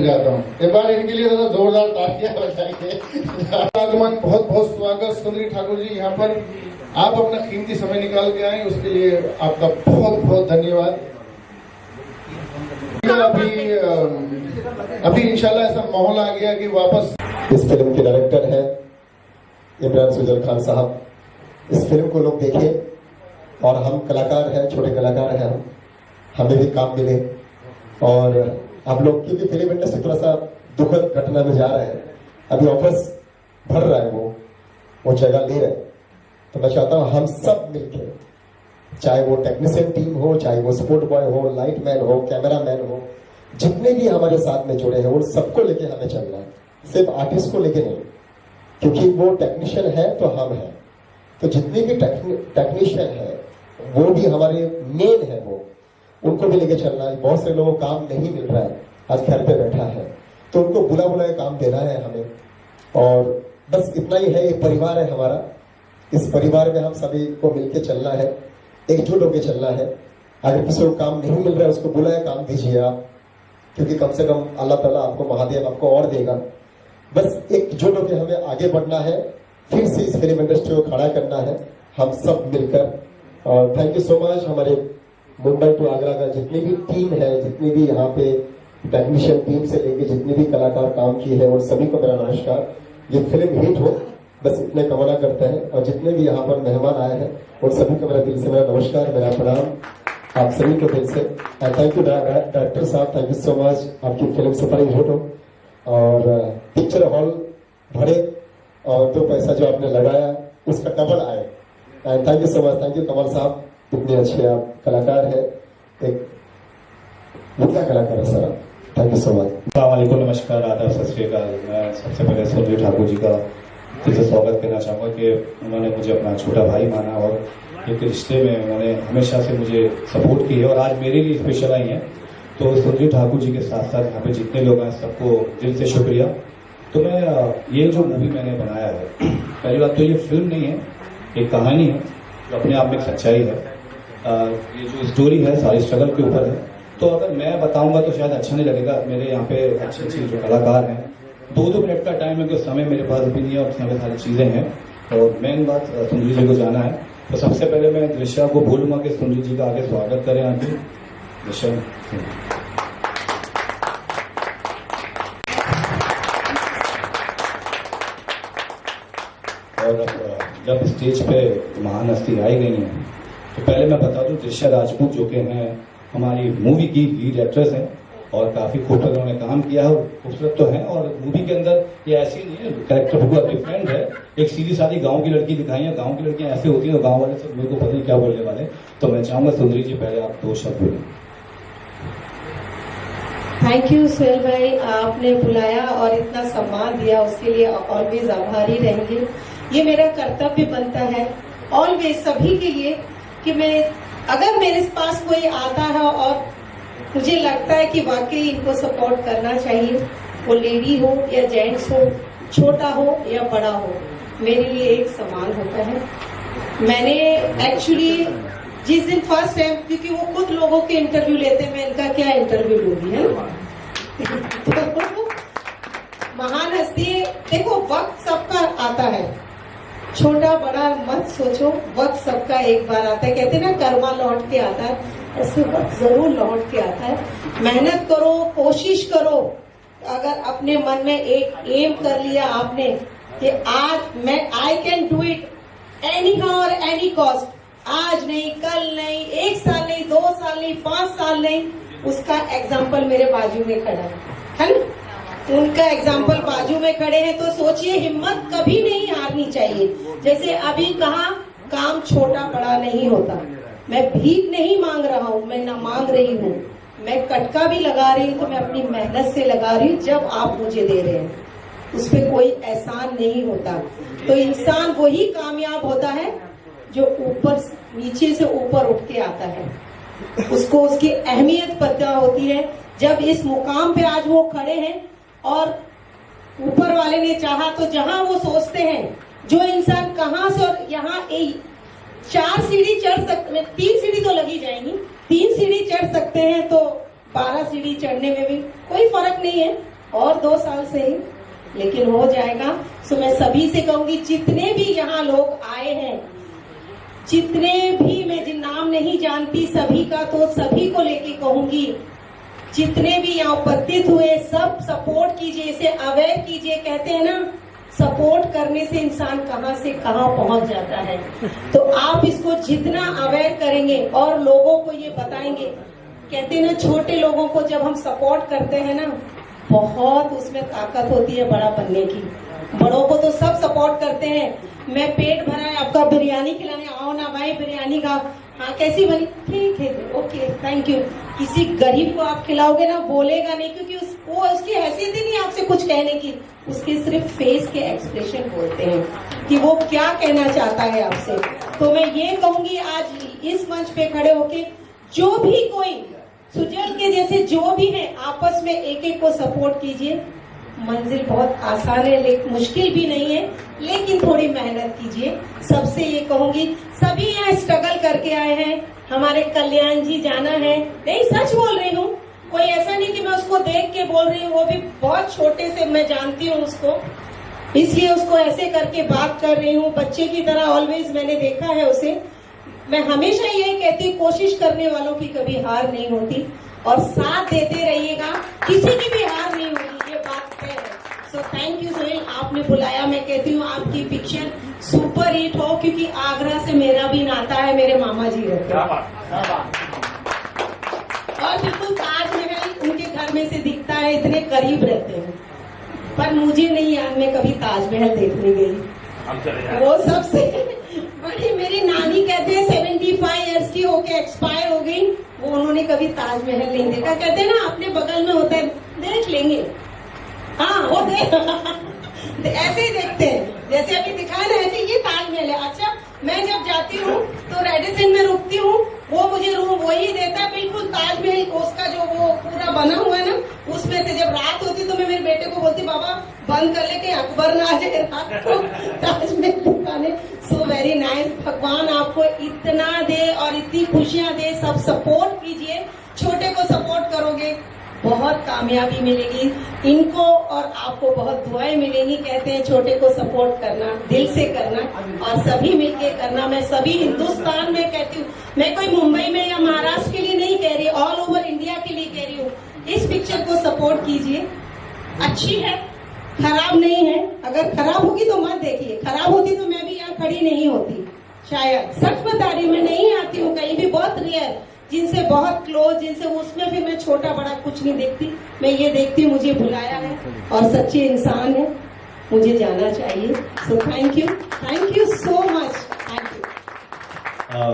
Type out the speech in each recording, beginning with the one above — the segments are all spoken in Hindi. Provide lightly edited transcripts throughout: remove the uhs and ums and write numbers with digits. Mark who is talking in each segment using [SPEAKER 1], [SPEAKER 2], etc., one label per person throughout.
[SPEAKER 1] जाता हूँ। एक बार इनके लिए तो जोरदार तालियां बजाइए। आगमन बहुत बहुत स्वागत सुंदरी ठाकुर जी, यहाँ पर आप अपना कीमती समय निकाल के आए, उसके लिए आपका बहुत बहुत धन्यवाद। अभी इंशाल्लाह ऐसा माहौल आ गया कि वापस
[SPEAKER 2] इस फिल्म के डायरेक्टर हैं इमरान सुजल खान साहब। इस फिल्म को लोग देखें और हम कलाकार हैं, छोटे कलाकार हैं, हमें भी काम मिले। और आप लोग क्योंकि फिल्म इंडस्ट्री थोड़ा सा दुखद घटना में जा रहे हैं, अभी ऑफर्स भर रहा है, वो जगह ले रहे हैं, तो मैं चाहता हूं हम सब मिलकर, चाहे वो टेक्नीशियन टीम हो, चाहे वो स्पोर्ट बॉय हो, लाइट मैन हो, कैमरा मैन हो, जितने भी हमारे साथ में जुड़े हैं उन सबको लेके हमें चलना है, सिर्फ आर्टिस्ट को लेके नहीं, क्योंकि वो टेक्नीशियन है तो हम हैं। तो जितने भी टेक्नीशियन है वो भी हमारे मेन है, वो उनको भी लेके चलना है। बहुत से लोगों को काम नहीं मिल रहा है, आज घर पे बैठा है, तो उनको बुला बुला काम देना है हमें। और बस इतना ही है, ये परिवार है हमारा, इस परिवार में हम सभी को मिलके चलना है, एकजुट होकर चलना है। अगर किसी को काम नहीं मिल रहा है उसको बुलाए काम दीजिए आप, क्योंकि कम से कम अल्लाह ताला आपको, महादेव आपको और देगा। बस एकजुट होकर हमें आगे बढ़ना है, फिर से इस फिल्म इंडस्ट्री को खड़ा करना है हम सब मिलकर। और थैंक यू सो मच। हमारे मुंबई टू आगरा का जितनी भी टीम है, जितनी भी यहाँ पे टेक्नीशियन टीम से लेके जितने भी कलाकार काम किए हैं, उन सभी को मेरा नमस्कार। ये फिल्म हिट हो, बस इतने कामना करते हैं। और जितने भी यहाँ पर मेहमान आए हैं उन सभी को मेरा दिल से मेरा नमस्कार, मेरा प्रणाम आप सभी को दिल से। थैंक यू डायरेक्टर साहब, थैंक यू सो मच। आपकी फिल्म सुपर हिट हो और पिक्चर हॉल भरे और जो पैसा जो आपने लगाया उसका डबल आए। Thank you so much, thank you Kamal साहब, इतने अच्छे आप कलाकार है, एक मुद्दा कलाकार है sir, thank you so much.
[SPEAKER 3] अस्सलामुअलैकुम, नमस्कार, आदाब, सत श्री अकाल। मैं सबसे पहले सुंदरी ठाकुर जी का दिल से स्वागत करना चाहूँगा कि उन्होंने मुझे अपना छोटा भाई माना और एक रिश्ते में उन्होंने हमेशा से मुझे सपोर्ट की है और आज मेरे लिए स्पेशल आई हैं। तो सुंदरी ठाकुर जी के साथ साथ यहाँ पे जितने लोग हैं सबको दिल से शुक्रिया। तो मैं ये जो मूवी मैंने बनाया है, पहली बात तो ये फिल्म नहीं है, एक कहानी है जो अपने आप में एक सच्चाई है। ये जो स्टोरी है सारी स्ट्रगल के ऊपर है। तो अगर मैं बताऊंगा तो शायद अच्छा नहीं लगेगा। मेरे यहाँ पे अच्छे अच्छे जो कलाकार हैं, 2-2 मिनट का टाइम है, क्योंकि समय मेरे पास भी नहीं है और उसमें सारी चीजें हैं। और मेन बात सुंदरी जी को जाना है, तो सबसे पहले मैं दृश्या को बोलूंगा कि सुंदरी जी का आगे स्वागत करें। आगे दृश्या। और जब स्टेज पे महान हस्ती आई गई है तो पहले मैं बता दूं, दृश्या राजपूत जो कि हैं हमारी मूवी की लीड एक्ट्रेस हैं और काफी खूबसूरत उन्होंने काम किया है, खूबसूरत तो है। और मूवी के अंदर ये ऐसी नहीं है, कैरेक्टर बहुत डिफरेंट है। एक सीधी सादी गांव की लड़की दिखाई है, गांव की लड़कियां ऐसे होती है, गांव वाले सब मेरे को पता नहीं क्या बोलने वाले। तो मैं चाहूंगा सुंदरी जी पहले आप 2 शब्द बोलें।
[SPEAKER 4] थैंक यू सुहेल भाई, आपने बुलाया और इतना सम्मान दिया उसके लिए ऑलवेज आभारी रहेंगे। ये मेरा कर्तव्य बनता है ऑलवेज सभी के लिए कि मैं, अगर मेरे पास कोई आता है और मुझे लगता है कि वाकई इनको सपोर्ट करना चाहिए, वो लेडी हो या जेंट्स हो, छोटा हो या बड़ा हो, मेरे लिए एक समान होता है। मैंने एक्चुअली जिस दिन फर्स्ट टाइम, क्योंकि वो खुद लोगों के इंटरव्यू लेते हैं, मैं इनका क्या इंटरव्यू लूंगी, है ना। महान हस्ती, देखो वक्त सबका आता है, छोटा बड़ा मत सोचो, वक्त सबका एक बार आता है। कहते हैं ना कर्मा लौट के आता है, ऐसे वक्त जरूर लौट के आता है। मेहनत करो, कोशिश करो। अगर अपने मन में एक एम कर लिया आपने कि आज मैं I can do it any how और एनी कॉस्ट, आज नहीं, कल नहीं, 1 साल नहीं, 2 साल नहीं, 5 साल नहीं, उसका एग्जाम्पल मेरे बाजू में खड़ा है ना। उनका एग्जाम्पल बाजू में खड़े हैं, तो सोचिए हिम्मत कभी नहीं हारनी चाहिए। जैसे अभी कहा, काम छोटा बड़ा नहीं होता। मैं भीख नहीं मांग रहा हूँ, मैं ना मांग रही हूँ, मैं कटका भी लगा रही हूँ तो मैं अपनी मेहनत से लगा रही हूँ। जब आप मुझे दे रहे हैं उस पर कोई एहसान नहीं होता। तो इंसान वही कामयाब होता है जो ऊपर, नीचे से ऊपर उठ के आता है, उसको उसकी अहमियत पता होती है। जब इस मुकाम पे आज वो खड़े हैं और ऊपर वाले ने चाहा तो जहां वो सोचते हैं, जो इंसान कहां से, और यहाँ 4 सीढ़ी चढ़ सकते, 3 सीढ़ी तो लगी जाएंगी, 3 सीढ़ी चढ़ सकते हैं तो 12 सीढ़ी चढ़ने में भी कोई फर्क नहीं है। और 2 साल से ही, लेकिन हो जाएगा। सो मैं सभी से कहूंगी, जितने भी यहाँ लोग आए हैं, जितने भी, मैं जिन नाम नहीं जानती सभी का, तो सभी को लेके कहूंगी, जितने भी यहाँ उपस्थित हुए सब सपोर्ट कीजिए, इसे अवेयर कीजिए। कहते हैं ना, सपोर्ट करने से इंसान कहाँ से कहाँ पहुंच जाता है। तो आप इसको जितना अवेयर करेंगे और लोगों को ये बताएंगे, कहते हैं ना, छोटे लोगों को जब हम सपोर्ट करते हैं ना, बहुत उसमें ताकत होती है बड़ा बनने की। बड़ों को तो सब सपोर्ट करते हैं, मैं पेट भरा है आपका, बिरयानी खिलाने आओ ना भाई, बिरयानी खाओ, हाँ कैसी बनी, ठीक है, ओके थैंक यू। किसी गरीब को आप खिलाओगे ना, बोलेगा नहीं, क्योंकि वो उसकी हैसियत ही नहीं आपसे कुछ कहने की, उसके सिर्फ फेस के एक्सप्रेशन बोलते हैं कि वो क्या कहना चाहता है आपसे। तो मैं ये कहूंगी, आज इस मंच पे खड़े होके जो भी कोई सुजल के जैसे जो भी है, आपस में एक एक को सपोर्ट कीजिए। मंजिल बहुत आसान है, लेकिन मुश्किल भी नहीं है, लेकिन थोड़ी मेहनत कीजिए। सबसे ये कहूंगी, सभी यहाँ स्ट्रगल करके आए हैं, हमारे कल्याण जी जाना है, नहीं सच बोल रही हूँ, कोई ऐसा नहीं कि मैं उसको देख के बोल रही हूँ, वो भी बहुत छोटे से मैं जानती हूँ उसको, इसलिए उसको ऐसे करके बात कर रही हूँ, बच्चे की तरह ऑलवेज मैंने देखा है उसे। मैं हमेशा यही कहती हूँ, कोशिश करने वालों की कभी हार नहीं होती, और साथ देते रहिएगा, किसी की भी हार नहीं होगी, ये बात तय है। सो थैंक यू सोहेल, आपने बुलाया। मैं कहती हूँ आपकी पिक्चर सुपर हिट हो, क्योंकि आगरा से मेरा भी नाता है, मेरे मामा जी रहते हैं, और बिल्कुल ताजमहल उनके घर में से दिखता है, इतने करीब रहते हैं। पर मुझे नहीं याद, मैं कभी ताजमहल देखने गई। वो सबसे बड़ी मेरी नानी कहते हैं 75 इयर्स की होके एक्सपायर हो गई, वो उन्होंने कभी ताजमहल नहीं देखा। कहते हैं ना, अपने बगल में होता है, देख लेंगे, हाँ वो ऐसे ही देखते हैं, जैसे अभी दिखाया ना, ऐसे ये ताजमहल है। अच्छा, मैं जब जाती हूँ तो रेडिसन में रुकती हूँ, वो मुझे रूम वही देता है, बिल्कुल ताजमहल उसका जो वो पूरा बना हुआ है ना, उसमें से जब रात होती तो मैं मेरे बेटे को बोलती, बाबा बंद कर ले कि अकबर ना आ जाए रात को ताजमहल दिखाने। सो वेरी नाइस, भगवान आपको इतना दे और इतनी खुशियां दे, सब सपोर्ट कीजिए, छोटे को सपोर्ट करोगे बहुत कामयाबी मिलेगी, इनको और आपको बहुत दुआएं मिलेंगी। कहते हैं छोटे को सपोर्ट करना, दिल से करना, और सभी मिलके करना। मैं सभी हिंदुस्तान में कहती हूँ, मैं कोई मुंबई में या महाराष्ट्र के लिए नहीं कह रही, ऑल ओवर इंडिया के लिए कह रही हूँ, इस पिक्चर को सपोर्ट कीजिए। अच्छी है, खराब नहीं है, अगर खराब होगी तो मत देखिए, खराब होती तो मैं भी यहाँ खड़ी नहीं होती शायद। सच बता रही हूँ, मैं नहीं आती हूँ कहीं भी, बहुत रेयर, जिनसे बहुत क्लोज, जिनसे उसमें फिर मैं छोटा बड़ा कुछ नहीं देखती, मैं ये देखती हूँ मुझे बुलाया है और सच्चे इंसान है, मुझे जाना चाहिए। So thank you so much, thank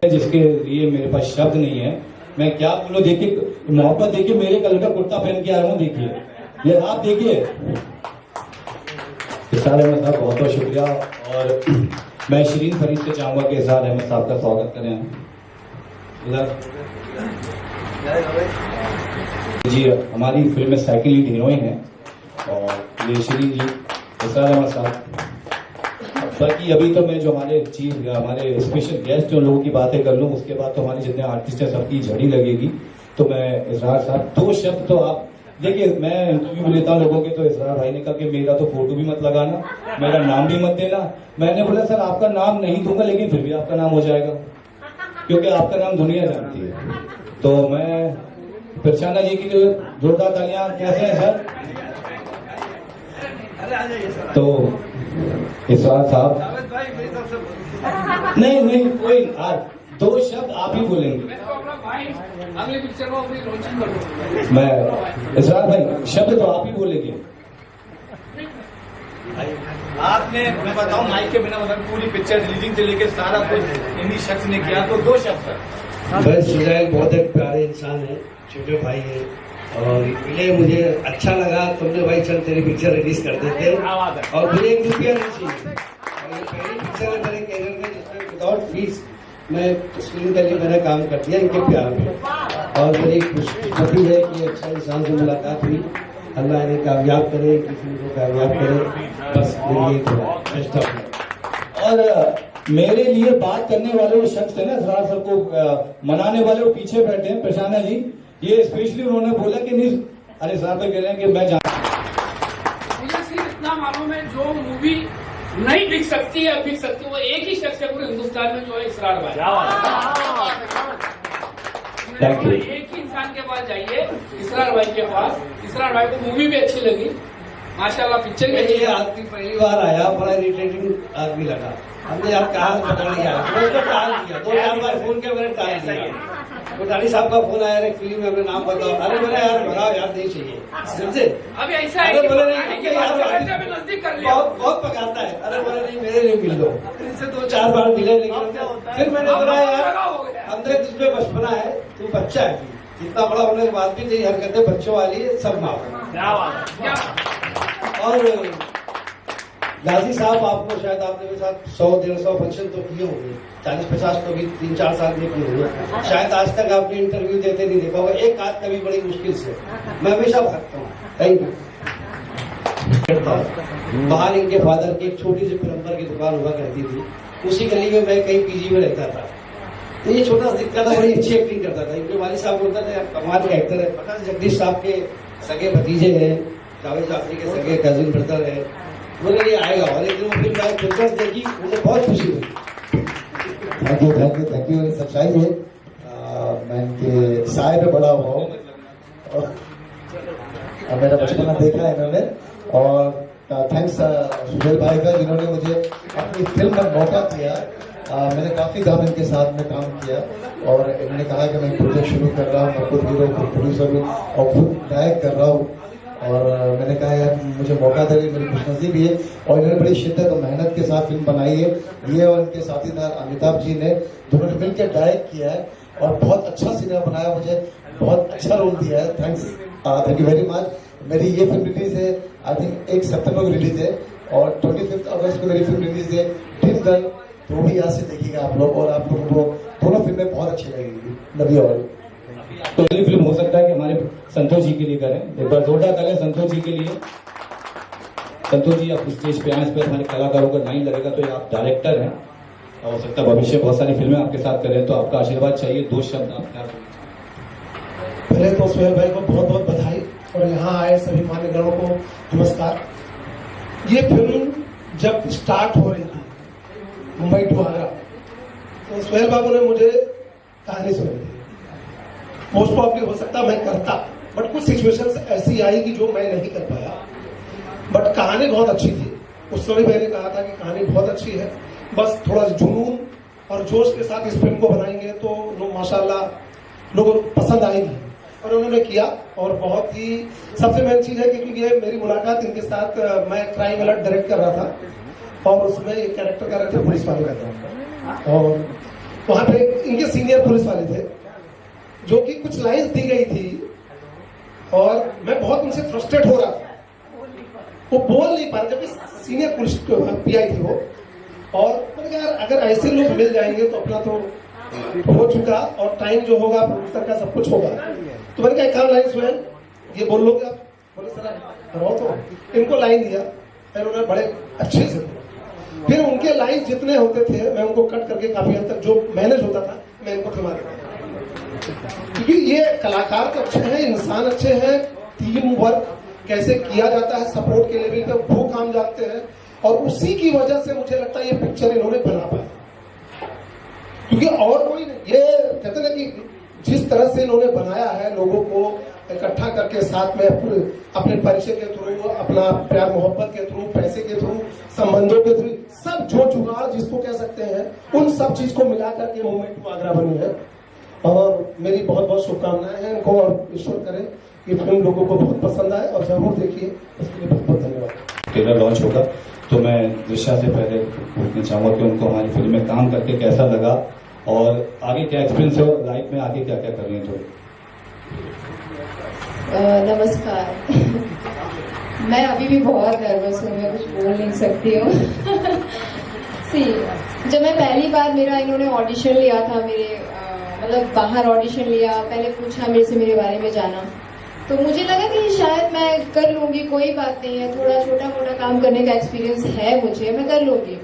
[SPEAKER 4] you.
[SPEAKER 3] जिसके लिए मेरे पास शब्द नहीं है, मैं क्या बोलूं। देखिए मोहब्बत, देखिए मेरे कलर का कुर्ता पहन के आया हूँ, देखिए ये आप देखिए। इरशाद अहमद साहब बहुत बहुत शुक्रिया, और मैं शरीन फरीद से चाहूंगा कि इरशाद अहमद साहब का स्वागत करें इधर। जी, हमारी फिल्म में साइकिल लीड हीरोइन है, और ये शरीन जी, इरशाद अहमद साहब। बाकी अभी तो मैं जो हमारे स्पेशल गेस्ट जो लोगों की बातें कर लूँ, उसके बाद तो हमारे जितने आर्टिस्ट हैं सबकी झड़ी लगेगी। तो मैं इजरार साहब 2 शब्द तो आप देखिए, मैं इंटरव्यू लेता हूँ लोगों के, तो इजरार भाई ने कहा कि मेरा तो फोटो भी मत लगाना, मेरा नाम भी मत देना। मैंने बोला सर आपका नाम नहीं दूंगा, लेकिन फिर भी आपका नाम हो जाएगा, क्योंकि आपका नाम दुनिया जानती है। तो मैं प्रशाना जी की जो जोरदार तालियां, कैसे हैं सर? तो इरशाद साहब, नहीं कोई 2 शब्द आप ही बोलेंगे।
[SPEAKER 5] अगले पिक्चर को अपनी लॉन्चिंग कर
[SPEAKER 3] मैं इरशाद भाई, शब्द तो आप ही बोलेंगे।
[SPEAKER 5] आपने, मैं बताऊं माइक के बिना, मतलब पूरी पिक्चर रिलीजिंग से लेकर सारा कुछ इन्हीं शख्स ने किया, तो 2 शब्द सर।
[SPEAKER 6] बस सुजैल बहुत एक प्यारे इंसान है, छोटे भाई है, और ये मुझे अच्छा लगा, तुमने भाई चल तेरी पिक्चर रिलीज कर देते, और मुझे 1 रुपया नहीं चाहिए। और ये पहली पिक्चर है मेरे कैरियर में जिसमें विदाउट फीस मैं स्क्रीन के लिए मैंने काम कर दिया, इनके प्यार में। और मेरी खुशी है कि अच्छा इंसान से मुलाकात हुई, अल्लाह इन्हें कामयाब करे, किसी को कामयाब करे, बस मेरी बेस्ट ऑफ लक।
[SPEAKER 3] और मेरे लिए बात करने वाले वो शख्स है ना, इजरार सर को मनाने वाले वो पीछे बैठे हैं, प्रशाना जी, ये स्पेशली उन्होंने बोला कि नहीं, अरे साहब कह रहे हैं कि मैं
[SPEAKER 7] मुसलमानों में जो मूवी नहीं बिक सकती है, बिक सकती है, वो एक ही शख्स है पूरे हिंदुस्तान में, जो है इसरार भाई।
[SPEAKER 3] Thank you.
[SPEAKER 7] एक ही इंसान के पास जाइए, इसरार भाई के पास। इसरार भाई को मूवी भी अच्छी लगी, माशाल्लाह पिक्चर भी अच्छी
[SPEAKER 6] ये आदमी पहली बार आया, बड़ा इरिटेटिंग आदमी लगा। हमने यार कहा पकड़ लिया, उसको टाल दिया, 2-4 बार फोन किया, मैंने टाल दिया। कोटाली साहब का फोन आया, एक फिल्म में अपने नाम बताओ। अरे बोले यार भगाओ यार, नहीं चाहिए, समझे?
[SPEAKER 7] अभी ऐसा है
[SPEAKER 6] अरे
[SPEAKER 7] कि
[SPEAKER 6] बोले
[SPEAKER 7] पकाने के बाद
[SPEAKER 6] नहीं,
[SPEAKER 7] भी नजदीक कर लिया।
[SPEAKER 6] बहुत पकाता है। अरे बोले नहीं, मेरे लिए मिल लो। इनसे 2-4 बार मिले, लेकिन फिर मैंने बोला यार अंदर तुझमें बचपना है, तू बच्चा है, इतना बड़ा होने के बाद भी तेरी हरकतें बच्चों वाली है, सब माफ। और गाजी साहब, आपको शायद आपने मेरे साथ 100-150 फंक्शन तो किए होंगे, 40-50 तो भी 3-4 साल में किए होंगे। शायद आज तक आपने इंटरव्यू देते नहीं देखा होगा, एक आध कभी बड़ी मुश्किल से। मैं हमेशा भागता हूँ। Thank you. बाहर इनके फादर की एक छोटी सी प्लम्बर की दुकान हुआ करती थी, उसी गली में मैं कहीं पीजी में रहता था। तो ये छोटा सा दिखता था, बड़ी अच्छी एक्टिंग करता था। इनके वालिद साहब बोलता था कमाल का एक्टर है। पता जगदीश साहब के सगे भतीजे हैं, जावेद जाफरी के सगे कजिन ब्रदर है। बोले ये आएगा, और एक दिन फिल्म में फिल्म देखी, मुझे बहुत खुशी हुई।
[SPEAKER 2] Thank you, thank you, thank you. सच्चाई है, मैं इनके साय में बड़ा हुआ हूँ और मेरा बचपना देखा है इन्होंने। और थैंक्स सुहेल भाई का, जिन्होंने मुझे अपनी फिल्म में मौका दिया। मैंने काफी काम इनके साथ में काम किया और इन्होंने कहा कि मैं प्रोजेक्ट शुरू कर रहा हूँ, मैं खुद हीरो, खुद प्रोड्यूसर हूँ और खुद डायरेक्ट कर रहा हूँ। और मैंने कहा यार मुझे मौका दे, मेरी खुशनसीबी है। और इन्होंने बड़ी शिद्दत और मेहनत के साथ फिल्म बनाई है। ये और इनके साथीदार अमिताभ जी ने दोनों ने मिलकर डायरेक्ट किया है और बहुत अच्छा सिनेमा बनाया, मुझे बहुत अच्छा रोल दिया है। Thank you very much. मेरी ये फिल्म रिलीज है आई थिंक 1 सितंबर को रिलीज है और 25 अगस्त को मेरी फिल्म रिलीज है ड्रीम गर्ल। तो भी यहाँ से देखिएगा आप लोग, और आप लोगों को दोनों फिल्में बहुत अच्छी लगेगी। Love you all.
[SPEAKER 3] तो अगली फिल्म हो सकता है कि हमारे संतोष जी के लिए करें, एक बार जोरदार करें संतोष जी के लिए। संतोष जी आप स्टेज पे आए, इस पर हमारे कलाकारों का लाइन लगेगा। तो आप डायरेक्टर हैं और हो सकता है भविष्य बहुत सारी फिल्में आपके साथ करें, तो आपका आशीर्वाद चाहिए। 2 शब्द आप क्या?
[SPEAKER 8] पहले तो सुहेल भाई को बहुत बहुत बधाई और यहाँ आए सभी मान्यगणों को नमस्कार। ये फिल्म जब स्टार्ट हो रही थी मुंबई टू आगरा, तो सुहेल बाबू ने मुझे कहानी सुनाई थी। मोस्ट प्रॉब्ली हो सकता मैं करता, बट कुछ सिचुएशंस ऐसी आई कि जो मैं नहीं कर पाया। बट कहानी बहुत अच्छी थी। उस समय मैंने कहा था कि कहानी बहुत अच्छी है, बस थोड़ा जुनून और जोश के साथ इस फिल्म को बनाएंगे तो लोग माशाल्लाह लोगों को पसंद आएगी। और उन्होंने किया। और बहुत ही सबसे मेन चीज है कि क्योंकि ये मेरी मुलाकात इनके साथ, मैं क्राइम अलर्ट डायरेक्ट कर रहा था और उसमें एक कैरेक्टर कर रहे थे पुलिस वाले का था, और वहां पे इनके सीनियर पुलिस वाले थे जो कि कुछ लाइंस दी गई थी और मैं बहुत उनसे फ्रस्ट्रेट हो रहा था। वो बोल नहीं पा रहे, जबकि सीनियर पुलिस पीआई थी वो। और मैंने कहा यार अगर ऐसे लोग मिल जाएंगे तो अपना तो हो चुका, और टाइम जो होगा प्रोड्यूसर का सब कुछ होगा। तो मैंने कहा एक काम लाइन सुन, ये बोल लोगे आप? बोले सर करो। तो इनको लाइन दिया, फिर उन्होंने बड़े अच्छे से बोला। फिर उनके लाइन जितने होते थे मैं उनको कट करके काफी हद तक जो मैनेज होता था मैं इनको थमा देता था, क्योंकि ये कलाकार तो अच्छे हैं, इंसान अच्छे हैं, टीम वर्क कैसे किया जाता है, सपोर्ट के लेवल पे वो काम जानते हैं। और उसी की वजह से मुझे लगता है ये पिक्चर इन्होंने बना पाया, क्योंकि और कोई नहीं। ये कहते ना कि जिस तरह से इन्होंने बनाया है, लोगों को इकट्ठा करके साथ में अपने परिचय के थ्रू, अपना प्यार मोहब्बत के थ्रू, पैसे के थ्रू, संबंधों के थ्रू, सब जो जुगाड़ जिसको कह सकते हैं, उन सब चीज को मिला करके मूवमेंट टू आगरा बनी है। और मेरी बहुत बहुत शुभकामनाएं हैं इनको, और ईश्वर करे कि फिल्म लोगों को बहुत पसंद आए और जरूर देखिए। उसके लिए बहुत बहुत धन्यवाद।
[SPEAKER 3] ट्रेलर लॉन्च होगा तो मैं दिशा से पहले पूछना चाहूंगा कि उनको हमारी फिल्म में काम करके कैसा लगा और आगे क्या एक्सपीरियंस है, लाइफ में आगे क्या क्या कर रही हैं। तो
[SPEAKER 9] नमस्कार। मैं अभी भी बहुत नर्वस हूँ, मैं कुछ बोल नहीं सकती हूँ। जब मैं पहली बार मेरा इन्होंने ऑडिशन लिया था, मेरे मतलब बाहर ऑडिशन लिया, पहले पूछा मेरे से मेरे बारे में जाना, तो मुझे लगा कि शायद मैं कर लूंगी, कोई बात नहीं है, थोड़ा छोटा मोटा काम करने का एक्सपीरियंस है मुझे, मैं कर लूंगी।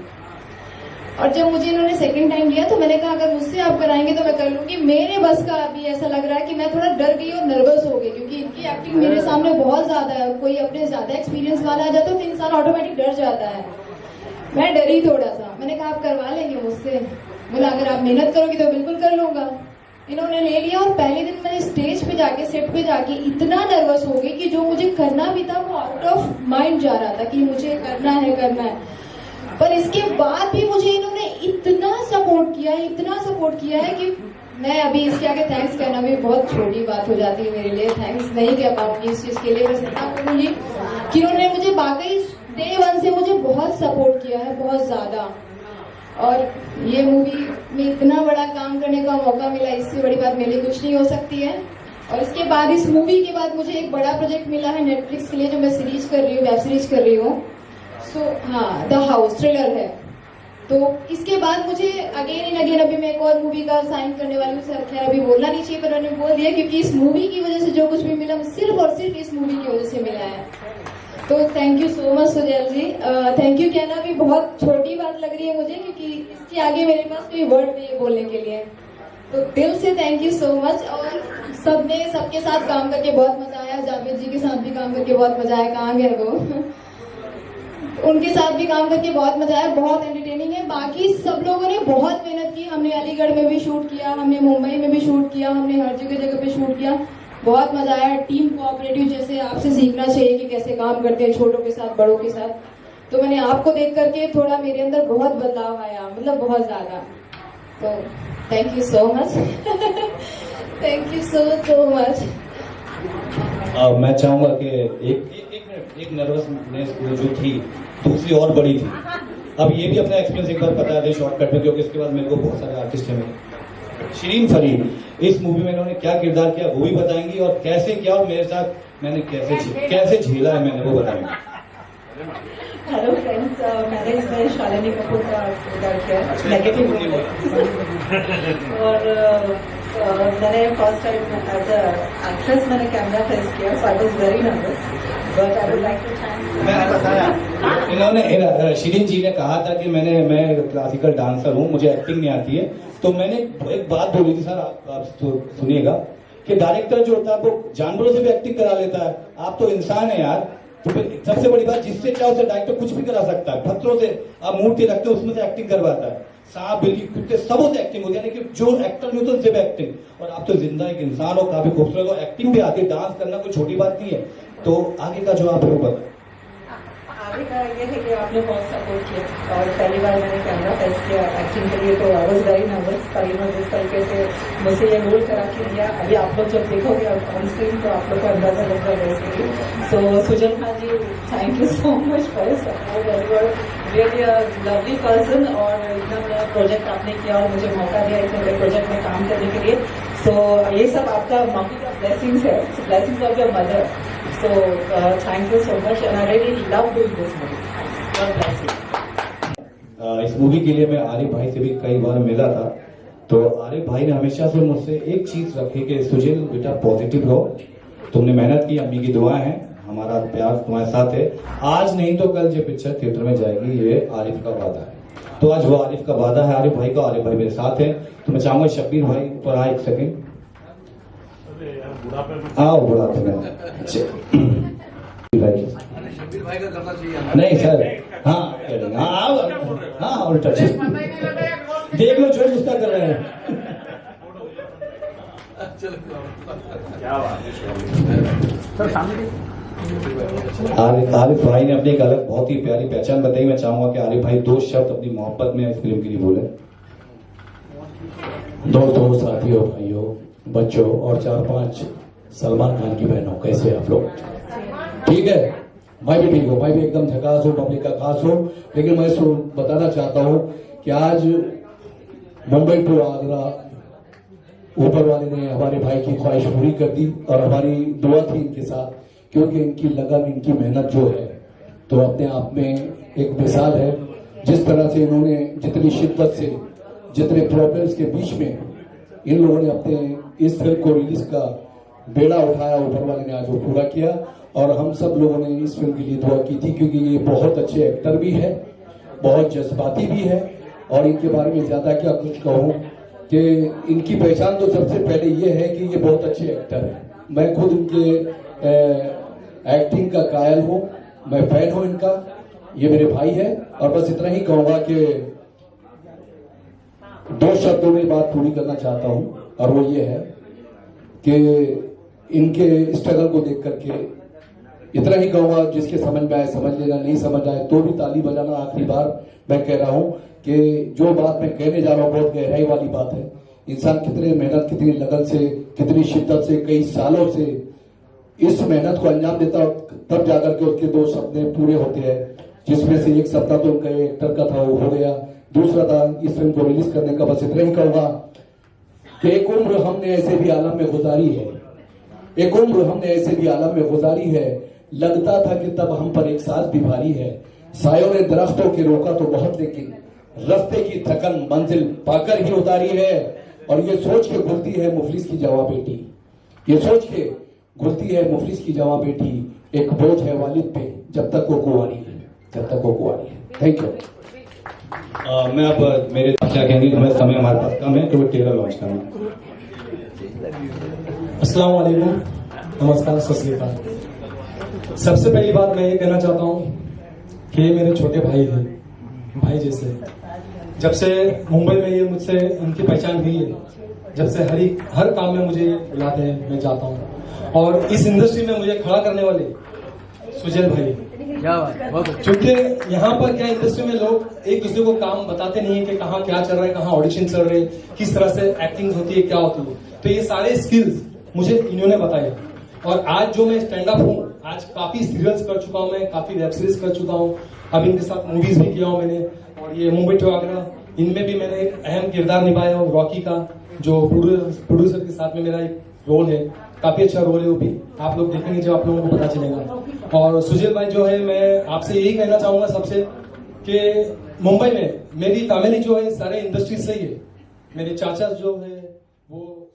[SPEAKER 9] और जब मुझे इन्होंने सेकंड टाइम लिया तो मैंने कहा अगर मुझसे आप कराएंगे तो मैं कर लूंगी। मेरे बस का अभी ऐसा लग रहा है कि मैं थोड़ा डर गई और नर्वस हो गई, क्योंकि इनकी एक्टिंग मेरे सामने बहुत ज्यादा है। कोई अपने ज्यादा एक्सपीरियंस वाला आ जाता है तो इंसान ऑटोमेटिक डर जाता है। मैं डरी थोड़ा सा। मैंने कहा आप करवा लेंगे मुझसे? बोला अगर आप मेहनत करोगे तो बिल्कुल कर लूंगा। इन्होंने ले लिया और पहले दिन मैंने स्टेज पे जाके, सेट पे जाके इतना नर्वस हो गई कि जो मुझे करना भी था वो आउट ऑफ माइंड जा रहा था कि मुझे करना है। पर इसके बाद भी मुझे इन्होंने इतना सपोर्ट किया है कि मैं अभी इसके आगे थैंक्स कहना भी बहुत छोटी बात हो जाती है मेरे लिए। थैंक्स नहीं कह पाऊंगी इस चीज के लिए। बस इतना कहूंगी कि इन्होंने मुझे वाकई डे 1 से मुझे बहुत सपोर्ट किया है, बहुत ज्यादा। और ये मूवी में इतना बड़ा काम करने का मौका मिला, इससे बड़ी बात मेरे लिए कुछ नहीं हो सकती है। और इसके बाद, इस मूवी के बाद मुझे एक बड़ा प्रोजेक्ट मिला है नेटफ्लिक्स के लिए, जो मैं सीरीज कर रही हूँ, वेब सीरीज कर रही हूँ। हाँ, द हाउस थ्रिलर है। तो इसके बाद मुझे अगेन एंड अगेन अभी मैं एक और मूवी का साइन करने वाली हूँ। सर खैर अभी बोलना नहीं चाहिए, पर उन्होंने बोल दिया, क्योंकि इस मूवी की वजह से जो कुछ भी मिला सिर्फ और सिर्फ इस मूवी की वजह से मिला है। तो thank you so much Sujail ji. Thank you कहना भी बहुत छोटी बात लग रही है मुझे, क्योंकि इसके आगे मेरे पास कोई वर्ड नहीं है बोलने के लिए। तो दिल से थैंक यू सो मच। और सबके साथ काम करके बहुत मजा आया। जावेद जी के साथ भी काम करके बहुत मजा आया। कहाँ गए वो? उनके साथ भी काम करके बहुत मजा आया, बहुत एंटरटेनिंग है। बाकी सब लोगों ने बहुत मेहनत की। हमने अलीगढ़ में भी शूट किया, हमने मुंबई में भी शूट किया, हमने हर जगह पे शूट किया। बहुत मजा आया। टीम कोऑपरेटिव जैसे आपसे सीखना चाहिए कि कैसे काम करते हैं छोटों के साथ, बड़ों के साथ। तो मैंने आपको देख करके थोड़ा मेरे अंदर बहुत बदलाव आया, मतलब बहुत ज्यादा। तो thank you so much. Thank you so much.
[SPEAKER 3] मैं चाहूंगा कि एक नर्वसनेस जो थी दूसरी और बड़ी थी। अब ये भी अपना एक्सपीरियंस एक बार बता दें शॉर्टकट में, क्योंकि इसके बाद मेरे को बहुत सारे आर्टिस्ट हैं। शिरीन फरीद इस मूवी में इन्होंने क्या किरदार किया वो भी बताएंगी, और कैसे किया और मेरे साथ मैंने कैसे झेला है मैंने वो बताएंगे।
[SPEAKER 4] हेलो फ्रेंड्स, मैंने इसमें शालिनी कपूर का किरदार किया नेगेटिव रोल और मैंने फर्स्ट टाइम एज एक्ट्रेस मैंने कैमरा फेस किया, so I was very nervous, but I would like to thank.
[SPEAKER 3] मैंने बताया, इन्होंने शिरीन जी ने कहा था कि मैं क्लासिकल डांसर हूँ, मुझे एक्टिंग नहीं आती है। तो मैंने एक बात बोली थी, सर आप सुनिएगा, कि डायरेक्टर जो होता है वो जानवरों से भी एक्टिंग करा लेता है। आप तो इंसान है यार। तो सबसे बड़ी बात, जिससे चाहो उसे डायरेक्टर कुछ भी करा सकता है। पत्थरों से आप मूर्ति रखते हो उसमें से एक्टिंग करवाता है, सांप बिल्ली कुत्ते सबों से एक्टिंग होती है, लेकिन जो एक्टर नहीं होता उनसे भी एक्टिंग। और आप तो जिंदा एक इंसान हो, काफी खूबसूरत हो, एक्टिंग भी आती है, डांस करना कोई छोटी बात नहीं है। तो आगे का जो आप लोग बताएं।
[SPEAKER 4] आगे का ये है कि आपने बहुत सपोर्ट किया, और पहली बार मैंने कैमरा फेस किया एक्टिंग के लिए, तो आई वाज वेरी नर्वस। पर जिस तरीके से मुझे ये रोल करा के दिया, अभी आप लोग जब देखोगे ऑन स्क्रीन तो आप लोग को अंदाजा लग जाएगा। So Sujan Khan ji, thank you so much for your support. You are really a lovely person, और इतना बड़ा प्रोजेक्ट आपने किया और मुझे मौका दिया इतने बड़े प्रोजेक्ट में काम करने के लिए। सो ये सब आपका मम्मी का ब्लेसिंग्स है, blessings of your mother. So thank you so much, and I really love doing this movie. God bless you.
[SPEAKER 3] इस मूवी के लिए मैं आरिफ भाई से भी कई बार मिला था। तो आरिफ भाई ने हमेशा से मुझसे एक चीज रखी कि सुजल बेटा पॉजिटिव रहो, तुमने मेहनत की, अम्मी की दुआएं हैं, हमारा प्यार तुम्हारे साथ है। आज नहीं तो कल जो पिक्चर थिएटर में जाएगी, ये आरिफ का वादा है। तो आज वो आरिफ का वादा है आरिफ भाई का। आरिफ भाई मेरे साथ है। तो मैं चाहूंगा शब्बीर भाई ऊपर आए एक सेकेंड। आओ बुढ़ापे में
[SPEAKER 5] शब्बीर भाई का करना चाहिए
[SPEAKER 3] नहीं सर। हाँ करेंगे। हाँ उल्टा देख लो जो उसका कर रहे हैं। आरिफ भाई ने अपनी एक अलग बहुत ही प्यारी पहचान बताई। मैं चाहूंगा कि आरिफ भाई 2 शब्द अपनी मोहब्बत में इस फिल्म के लिए बोले।
[SPEAKER 10] दोस्तों, साथियों, भाइयों, बच्चों और 4-5 सलमान खान की बहनों, कैसे आप लोग? ठीक है, मैं भी ठीक हूँ, मैं भी एकदम झकास हूँ, पब्लिक का खास हूँ। लेकिन मैं बताना चाहता हूँ कि आज मुंबई टू आगरा ऊपर वाले ने हमारे भाई की ख्वाहिश पूरी कर दी, और हमारी दुआ थी इनके साथ, क्योंकि इनकी लगन, इनकी मेहनत जो है तो अपने आप में एक मिसाल है। जिस तरह से इन्होंने जितनी शिद्दत से, जितने प्रॉब्लम्स के बीच में इन लोगों ने अपने इस फिल्म को रिलीज का बेड़ा उठाया, ऊपर वाले ने आज वो पूरा किया। और हम सब लोगों ने इस फिल्म के लिए दुआ की थी, क्योंकि ये बहुत अच्छे एक्टर भी है, बहुत जज्बाती भी है, और इनके बारे में ज्यादा क्या कुछ कहूँ कि इनकी पहचान तो सबसे पहले ये है कि ये बहुत अच्छे एक्टर हैं। मैं खुद इनके एक्टिंग का कायल हूँ, मैं फैन हूँ इनका, ये मेरे भाई है। और बस इतना ही कहूँगा कि 2 शब्दों में बात पूरी करना चाहता हूँ, और वो ये है कि इनके स्ट्रगल को देख करके इतना ही कहूँगा, जिसके समझ में आए समझ लेना, नहीं समझ आए तो भी ताली बजाना। आखिरी बार मैं कह रहा हूँ कि जो बात मैं कहने जा रहा हूँ बहुत गहराई वाली बात है। इंसान कितने मेहनत, कितनी लगन से, कितनी शिद्दत से, कई सालों से इस मेहनत को अंजाम देता, तब जाकर के उसके 2 सपने पूरे होते हैं, जिसमें से एक सपना तो उनका एक्टर का था, वो हो गया। दूसरा था इस फिल्म को रिलीज करने का। बस इतना ही कहूँगा कि एक उम्र हमने ऐसे भी आलम में गुजारी है, एक उम्र हमने ऐसे भी आलम में गुजारी है, लगता था कि तब हम पर एक साथ भी भारी है। सायों ने दरख्तों के रोका तो बहुत, लेकिन रास्ते की थकन मंजिल पाकर ही उतारी है। और ये सोच के घुलती है मुफलिस की जवां बेटी, ये सोच के घुलती है मुफलिस की जवां बेटी, एक बोझ है वालिद पे जब तक वो कुंवारी है, जब तक वो कुंवारी है। Thank you.
[SPEAKER 3] मैं अब मेरे क्या कहेंगे, हमें समय हमारे पास कम है, तो ट्रेलर लॉन्च करना।
[SPEAKER 11] अस्सलाम वालेकुम, नमस्कार, सत श्री अकाल। सबसे पहली बात मैं ये कहना चाहता हूँ कि ये मेरे छोटे भाई हैं, भाई जैसे। जब से मुंबई में ये मुझसे इनकी पहचान हुई है, जब से हर काम में मुझे बुलाते हैं, मैं जाता हूँ। और इस इंडस्ट्री में मुझे खड़ा करने वाले सुजल भाई, क्योंकि यहाँ पर क्या इंडस्ट्री में लोग एक दूसरे को काम बताते नहीं है कि कहाँ क्या चल रहा है, कहाँ ऑडिशन चल रहे हैं, किस तरह से एक्टिंग होती है, क्या होती है। तो ये सारे स्किल्स मुझे इन्होंने बताए। और आज जो मैं स्टैंड अप हूँ, आज काफी सीरियल्स कर चुका हूँ, मैं काफी वेब सीरीज कर चुका हूँ, अब इनके साथ मूवीज भी किया हूँ मैंने। और ये मुंबई टू आगरा, इनमें भी मैंने एक अहम किरदार निभाया हूँ, रॉकी का, जो प्रोड्यूसर के साथ में मेरा एक रोल है। काफी अच्छा रोल है वो भी, आप लोग देखेंगे जब आप लोगों को पता चलेगा। और सुजल भाई जो है, मैं आपसे यही कहना चाहूंगा सबसे कि मुंबई में मेरी फैमिली जो है सारे इंडस्ट्री से ही है। मेरे चाचा जो है वो